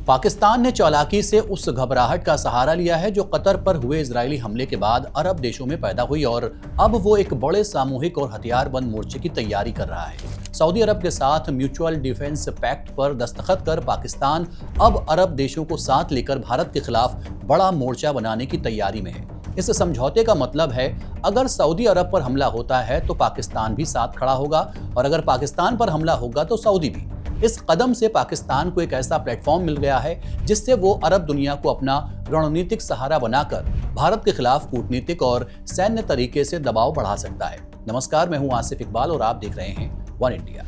पाकिस्तान ने चालाकी से उस घबराहट का सहारा लिया है जो कतर पर हुए इजरायली हमले के बाद अरब देशों में पैदा हुई और अब वो एक बड़े सामूहिक और हथियारबंद मोर्चे की तैयारी कर रहा है। सऊदी अरब के साथ म्यूचुअल डिफेंस पैक्ट पर दस्तखत कर पाकिस्तान अब अरब देशों को साथ लेकर भारत के खिलाफ बड़ा मोर्चा बनाने की तैयारी में है। इस समझौते का मतलब है अगर सऊदी अरब पर हमला होता है तो पाकिस्तान भी साथ खड़ा होगा और अगर पाकिस्तान पर हमला होगा तो सऊदी भी। इस कदम से पाकिस्तान को एक ऐसा प्लेटफॉर्म मिल गया है जिससे वो अरब दुनिया को अपना रणनीतिक सहारा बनाकर भारत के खिलाफ कूटनीतिक और सैन्य तरीके से दबाव बढ़ा सकता है। नमस्कार, मैं हूं आसिफ इकबाल और आप देख रहे हैं वन इंडिया।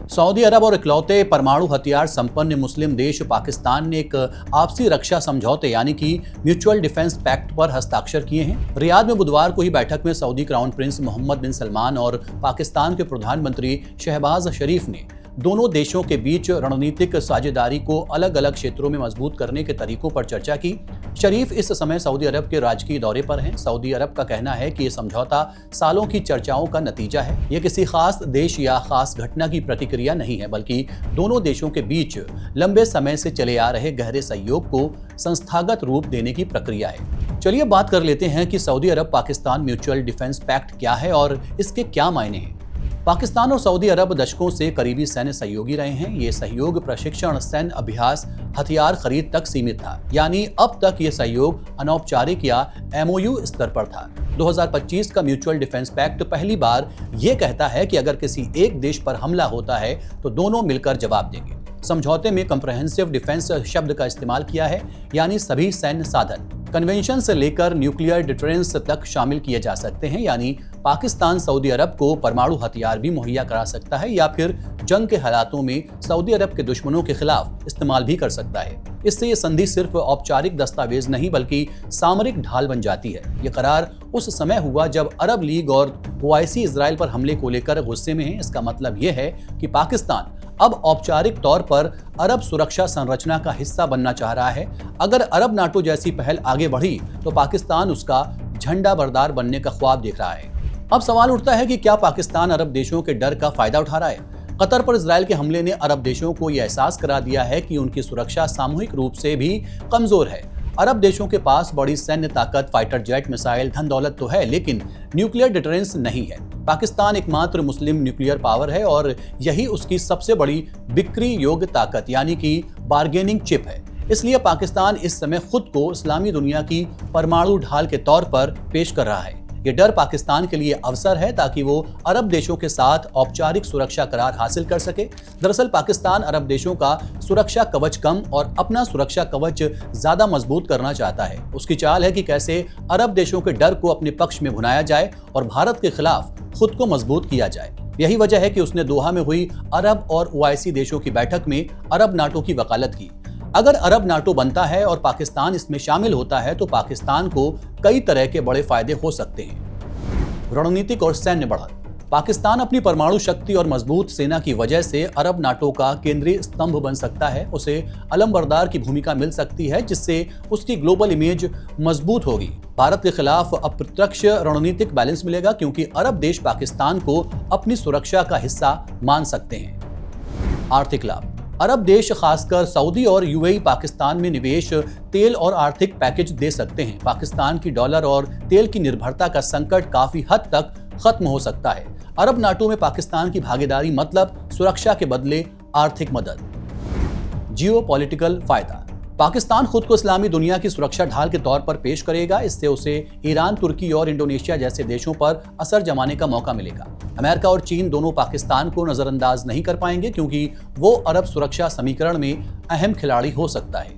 सऊदी अरब और इकलौते परमाणु हथियार संपन्न मुस्लिम देश पाकिस्तान ने एक आपसी रक्षा समझौते यानी कि म्यूचुअल डिफेंस पैक्ट पर हस्ताक्षर किए हैं। रियाद में बुधवार को ही बैठक में सऊदी क्राउन प्रिंस मोहम्मद बिन सलमान और पाकिस्तान के प्रधानमंत्री शहबाज शरीफ ने दोनों देशों के बीच रणनीतिक साझेदारी को अलग अलग क्षेत्रों में मजबूत करने के तरीकों पर चर्चा की। शरीफ इस समय सऊदी अरब के राजकीय दौरे पर हैं। सऊदी अरब का कहना है कि ये समझौता सालों की चर्चाओं का नतीजा है। ये किसी खास देश या खास घटना की प्रतिक्रिया नहीं है, बल्कि दोनों देशों के बीच लंबे समय से चले आ रहे गहरे सहयोग को संस्थागत रूप देने की प्रक्रिया है। चलिए बात कर लेते हैं कि सऊदी अरब पाकिस्तान म्यूचुअल डिफेंस पैक्ट क्या है और इसके क्या मायने हैं। पाकिस्तान और सऊदी अरब दशकों से करीबी सैन्य सहयोगी रहे हैं। ये सहयोग प्रशिक्षण, सैन्य अभ्यास, हथियार खरीद तक सीमित था, यानी अब तक ये सहयोग अनौपचारिक या MOU स्तर पर था। 2025 का म्यूचुअल डिफेंस पैक्ट पहली बार ये कहता है कि अगर किसी एक देश पर हमला होता है तो दोनों मिलकर जवाब देंगे। समझौते में कंप्रहेंसिव डिफेंस शब्द का इस्तेमाल किया है, यानी सभी सैन्य साधन कन्वेंशन से लेकर न्यूक्लियर डिटरेंस तक शामिल किए जा सकते हैं, यानी पाकिस्तान सऊदी अरब को परमाणु हथियार भी मुहैया करा सकता है या फिर जंग के हालातों में सऊदी अरब के दुश्मनों के खिलाफ इस्तेमाल भी कर सकता है। इससे ये संधि सिर्फ औपचारिक दस्तावेज नहीं बल्कि सामरिक ढाल बन जाती है। ये करार उस समय हुआ जब अरब लीग और OIC इजराइल पर हमले को लेकर गुस्से में है। इसका मतलब ये है कि पाकिस्तान अब औपचारिक तौर पर अरब सुरक्षा संरचना का हिस्सा बनना चाह रहा है। अगर अरब नाटो जैसी पहल आगे बढ़ी तो पाकिस्तान उसका झंडा बरदार बनने का ख्वाब देख रहा है। अब सवाल उठता है कि क्या पाकिस्तान अरब देशों के डर का फायदा उठा रहा है। कतर पर इजराइल के हमले ने अरब देशों को यह एहसास करा दिया है कि उनकी सुरक्षा सामूहिक रूप से भी कमजोर है। अरब देशों के पास बड़ी सैन्य ताकत, फाइटर जेट, मिसाइल, धन दौलत तो है, लेकिन न्यूक्लियर डिटरेंस नहीं है। पाकिस्तान एकमात्र मुस्लिम न्यूक्लियर पावर है और यही उसकी सबसे बड़ी बिक्री योग्य ताकत यानी कि बार्गेनिंग चिप है। इसलिए पाकिस्तान इस समय खुद को इस्लामी दुनिया की परमाणु ढाल के तौर पर पेश कर रहा है। ये डर पाकिस्तान के लिए अवसर है ताकि वो अरब देशों के साथ औपचारिक सुरक्षा करार हासिल कर सके। दरअसल पाकिस्तान अरब देशों का सुरक्षा कवच कम और अपना सुरक्षा कवच ज्यादा मजबूत करना चाहता है। उसकी चाल है कि कैसे अरब देशों के डर को अपने पक्ष में भुनाया जाए और भारत के खिलाफ खुद को मजबूत किया जाए। यही वजह है कि उसने दोहा में हुई अरब और OIC देशों की बैठक में अरब नाटो की वकालत की। अगर अरब नाटो बनता है और पाकिस्तान इसमें शामिल होता है तो पाकिस्तान को कई तरह के बड़े फायदे हो सकते हैं। रणनीतिक और सैन्य बढ़त। पाकिस्तान अपनी परमाणु शक्ति और मजबूत सेना की वजह से अरब नाटो का केंद्रीय स्तंभ बन सकता है। उसे अलमबरदार की भूमिका मिल सकती है जिससे उसकी ग्लोबल इमेज मजबूत होगी। भारत के खिलाफ अप्रत्यक्ष रणनीतिक बैलेंस मिलेगा क्योंकि अरब देश पाकिस्तान को अपनी सुरक्षा का हिस्सा मान सकते हैं। आर्थिक लाभ। अरब देश खासकर सऊदी और UAE पाकिस्तान में निवेश, तेल और आर्थिक पैकेज दे सकते हैं। पाकिस्तान की डॉलर और तेल की निर्भरता का संकट काफी हद तक खत्म हो सकता है। अरब नाटो में पाकिस्तान की भागीदारी मतलब सुरक्षा के बदले आर्थिक मदद। जियोपॉलिटिकल फायदा। पाकिस्तान खुद को इस्लामी दुनिया की सुरक्षा ढाल के तौर पर पेश करेगा। इससे उसे ईरान, तुर्की और इंडोनेशिया जैसे देशों पर असर जमाने का मौका मिलेगा। अमेरिका और चीन दोनों पाकिस्तान को नजरअंदाज नहीं कर पाएंगे क्योंकि वो अरब सुरक्षा समीकरण में अहम खिलाड़ी हो सकता है।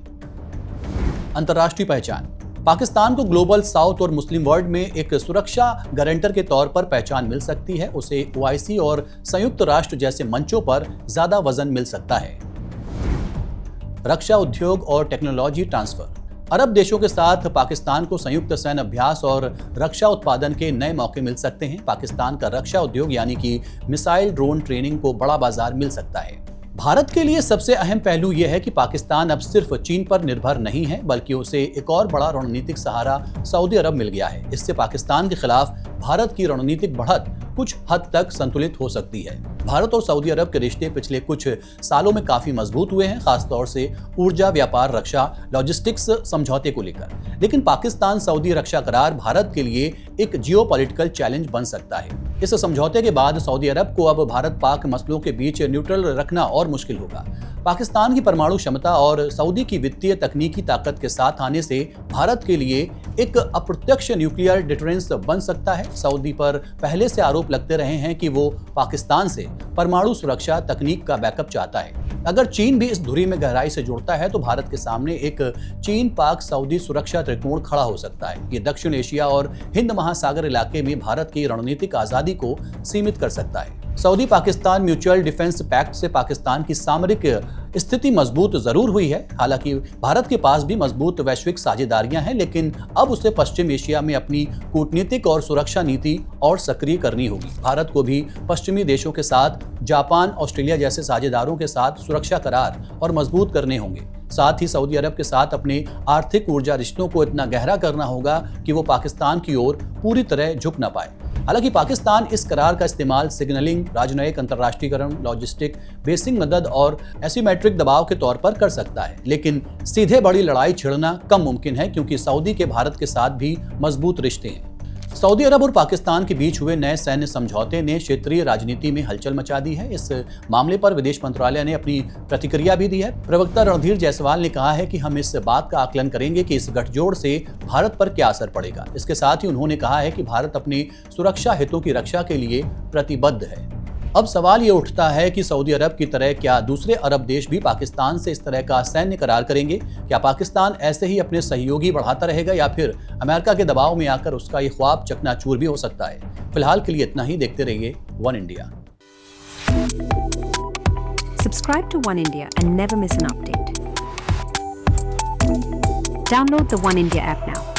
अंतर्राष्ट्रीय पहचान। पाकिस्तान को ग्लोबल साउथ और मुस्लिम वर्ल्ड में एक सुरक्षा गारंटर के तौर पर पहचान मिल सकती है। उसे OIC और संयुक्त राष्ट्र जैसे मंचों पर ज्यादा वजन मिल सकता है। रक्षा उद्योग और टेक्नोलॉजी ट्रांसफर। अरब देशों के साथ पाकिस्तान को संयुक्त सैन्य अभ्यास और रक्षा उत्पादन के नए मौके मिल सकते हैं। पाकिस्तान का रक्षा उद्योग यानी कि मिसाइल, ड्रोन ट्रेनिंग को बड़ा बाजार मिल सकता है। भारत के लिए सबसे अहम पहलू यह है कि पाकिस्तान अब सिर्फ चीन पर निर्भर नहीं है बल्कि उसे एक और बड़ा रणनीतिक सहारा सऊदी अरब मिल गया है। इससे पाकिस्तान के खिलाफ भारत की रणनीतिक बढ़त कुछ हद तक संतुलित हो सकती है। भारत और सऊदी अरब के रिश्ते पिछले कुछ सालों में काफी मजबूत हुए हैं, खासतौर से ऊर्जा, व्यापार, रक्षा, लॉजिस्टिक्स समझौते को लेकर। लेकिन पाकिस्तान सऊदी रक्षा करार भारत के लिए एक जियोपॉलिटिकल चैलेंज बन सकता है। इस समझौते के बाद सऊदी अरब को अब भारत पाक मसलों के बीच न्यूट्रल रखना और मुश्किल होगा। पाकिस्तान की परमाणु क्षमता और सऊदी की वित्तीय तकनीकी ताकत के साथ आने से भारत के लिए एक अप्रत्यक्ष न्यूक्लियर डिटरेंस बन सकता है। सऊदी पर पहले से आरोप लगते रहे हैं कि वो पाकिस्तान से परमाणु सुरक्षा तकनीक का बैकअप चाहता है। अगर चीन भी इस धुरी में गहराई से जुड़ता है तो भारत के सामने एक चीन पाक सऊदी सुरक्षा त्रिकोण खड़ा हो सकता है। ये दक्षिण एशिया और हिंद महासागर इलाके में भारत की रणनीतिक आजादी को सीमित कर सकता है। Saudi Pakistan mutual defence pact से पाकिस्तान की सामरिक स्थिति मजबूत जरूर हुई है। हालांकि भारत के पास भी मजबूत वैश्विक साझेदारियां हैं, लेकिन अब उसे पश्चिम एशिया में अपनी कूटनीतिक और सुरक्षा नीति और सक्रिय करनी होगी। भारत को भी पश्चिमी देशों के साथ, जापान, ऑस्ट्रेलिया जैसे साझेदारों के साथ सुरक्षा करार और मजबूत करने होंगे। साथ ही सऊदी अरब के साथ अपने आर्थिक ऊर्जा रिश्तों को इतना गहरा करना होगा कि वो पाकिस्तान की ओर पूरी तरह झुक न पाए। हालांकि पाकिस्तान इस करार का इस्तेमाल सिग्नलिंग, राजनयिक अंतर्राष्ट्रीयकरण, लॉजिस्टिक, बेसिक मदद और एसिमेट्रिक दबाव के तौर पर कर सकता है, लेकिन सीधे बड़ी लड़ाई छिड़ना कम मुमकिन है क्योंकि सऊदी के भारत के साथ भी मजबूत रिश्ते हैं। सऊदी अरब और पाकिस्तान के बीच हुए नए सैन्य समझौते ने क्षेत्रीय राजनीति में हलचल मचा दी है। इस मामले पर विदेश मंत्रालय ने अपनी प्रतिक्रिया भी दी है। प्रवक्ता रणधीर जायसवाल ने कहा है कि हम इस बात का आकलन करेंगे कि इस गठजोड़ से भारत पर क्या असर पड़ेगा। इसके साथ ही उन्होंने कहा है कि भारत अपने सुरक्षा हितों की रक्षा के लिए प्रतिबद्ध है। अब सवाल ये उठता है कि सऊदी अरब की तरह क्या दूसरे अरब देश भी पाकिस्तान से इस तरह का सैन्य करार करेंगे? क्या पाकिस्तान ऐसे ही अपने सहयोगी बढ़ाता रहेगा या फिर अमेरिका के दबाव में आकर उसका ये ख्वाब चकनाचूर भी हो सकता है? फिलहाल के लिए इतना ही। देखते रहिए one India. Subscribe to One India and never miss an update. Download the One India app now.